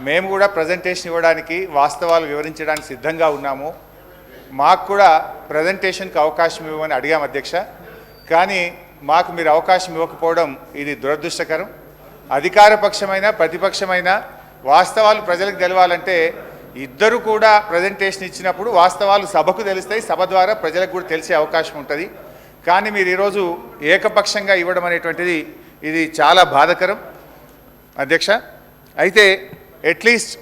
మేము కూడా ప్రజెంటేషన్ ఇవ్వడానికి వాస్తవాలు వివరించడానికి సిద్ధంగా ఉన్నాము. మాకు కూడా ప్రజెంటేషన్కి అవకాశం ఇవ్వమని అడిగాము అధ్యక్ష. కానీ మాకు మీరు అవకాశం ఇవ్వకపోవడం ఇది దురదృష్టకరం. అధికార పక్షమైన ప్రతిపక్షమైన వాస్తవాలు ప్రజలకు తెలవాలంటే ఇద్దరు కూడా ప్రజెంటేషన్ ఇచ్చినప్పుడు వాస్తవాలు సభకు తెలుస్తాయి, సభ ద్వారా ప్రజలకు కూడా తెలిసే అవకాశం ఉంటుంది. కానీ మీరు ఈరోజు ఏకపక్షంగా ఇవ్వడం అనేటువంటిది ఇది చాలా బాధాకరం అధ్యక్ష. అయితే అట్లీస్ట్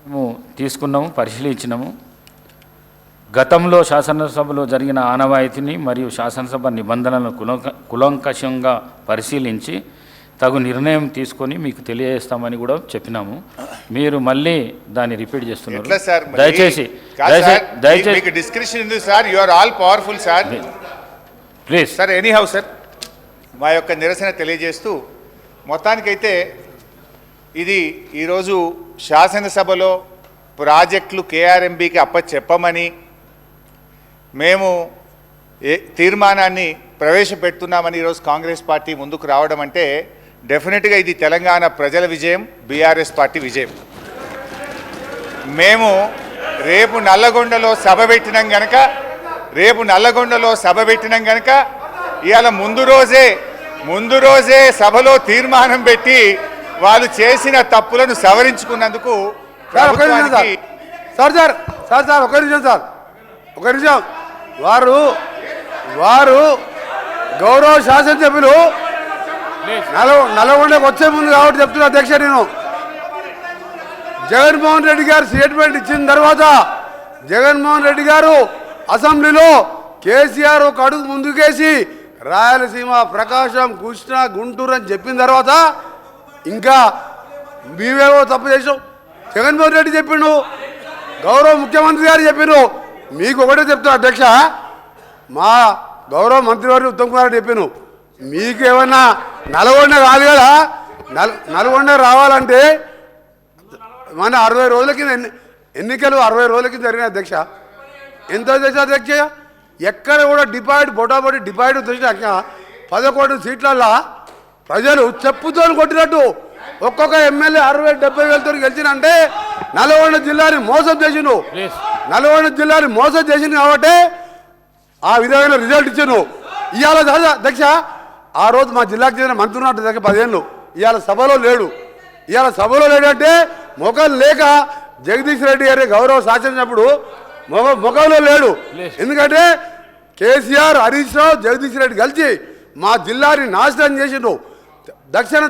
మేము తీసుకున్నాము, పరిశీలించినాము. గతంలో శాసనసభలో జరిగిన ఆనవాయితీని మరియు శాసనసభ నిబంధనలను కులంకషంగా పరిశీలించి తగు నిర్ణయం తీసుకొని మీకు తెలియజేస్తామని కూడా చెప్పినాము. మీరు మళ్ళీ దాన్ని రిపీట్ చేస్తున్నారు. దయచేసి డిస్క్రిప్షన్ ఉంది sir. You are all powerful sir. Please sir anyhow sir మా యొక్క నిరసన తెలియజేస్తూ మొత్తానికైతే ఇది ఈరోజు శాసనసభలో ప్రాజెక్టులు కేఆర్ఎంబీకి అప్పచెప్పమని మేము తీర్మానాన్ని ప్రవేశపెడుతున్నామని ఈరోజు కాంగ్రెస్ పార్టీ ముందుకు రావడం అంటే డెఫినెట్గా ఇది తెలంగాణ ప్రజల విజయం, బీఆర్ఎస్ పార్టీ విజయం. మేము రేపు నల్లగొండలో సభ పెట్టినాం గనక ఇవాళ ముందు రోజే సభలో తీర్మానం పెట్టి వాళ్ళు చేసిన తప్పులను సవరించుకున్నందుకు ఒక నిమిషం వారు గౌరవ శాసనసభ్యులు నల్గొండకు వచ్చే ముందు కాబట్టి చెప్తున్నా అధ్యక్ష. నేను జగన్మోహన్ రెడ్డి గారు స్టేట్మెంట్ ఇచ్చిన తర్వాత జగన్మోహన్ రెడ్డి గారు అసెంబ్లీలో కేసీఆర్ ఒక అడుగు ముందుకేసి రాయలసీమ, ప్రకాశం, కృష్ణా, గుంటూరు అని చెప్పిన తర్వాత ఇంకా మేమేవో తప్పు చేసాం. జగన్మోహన్ రెడ్డి చెప్పిండు, గౌరవ ముఖ్యమంత్రి గారు చెప్పిండు. మీకు ఒకటే చెప్తున్నా అధ్యక్ష, మా గౌరవ మంత్రివర్యులు ఉత్తమ్ కుమార్ రెడ్డి చెప్పాను, మీకు ఏమన్నా నల్గొండ కాదు కదా, నల్గొండ రావాలంటే మన 60 రోజుల కింద ఎన్నికలు 60 రోజుల కింద జరిగినాయి అధ్యక్ష. ఎంత చేసా అధ్యక్ష? ఎక్కడ కూడా బొటాబొటి డిపాయిడ్ తెచ్చినాక 11 సీట్లల్లో ప్రజలు చెప్పుతో కొట్టినట్టు ఒక్కొక్క ఎమ్మెల్యే 60-70 వేలతో గెలిచినంటే నల్గొండ జిల్లాని మోసం చేసిండు. కాబట్టి ఆ విధమైన రిజల్ట్ ఇచ్చాను. ఇవాళ అధ్యక్ష ఆ రోజు మా జిల్లాకు చెందిన మంత్రి ఉన్నట్టు దగ్గర 10 ఏళ్ళు ఇవాళ సభలో లేడంటే మొఖం లేక జగదీష్ రెడ్డి గారి గౌరవ శాసనసభ్యుడు మొఖంలో లేడు. ఎందుకంటే కేసీఆర్, హరీష్ రావు, జగదీష్ రెడ్డి కలిసి మా జిల్లాని నాశనం చేసిండు. దక్షిణ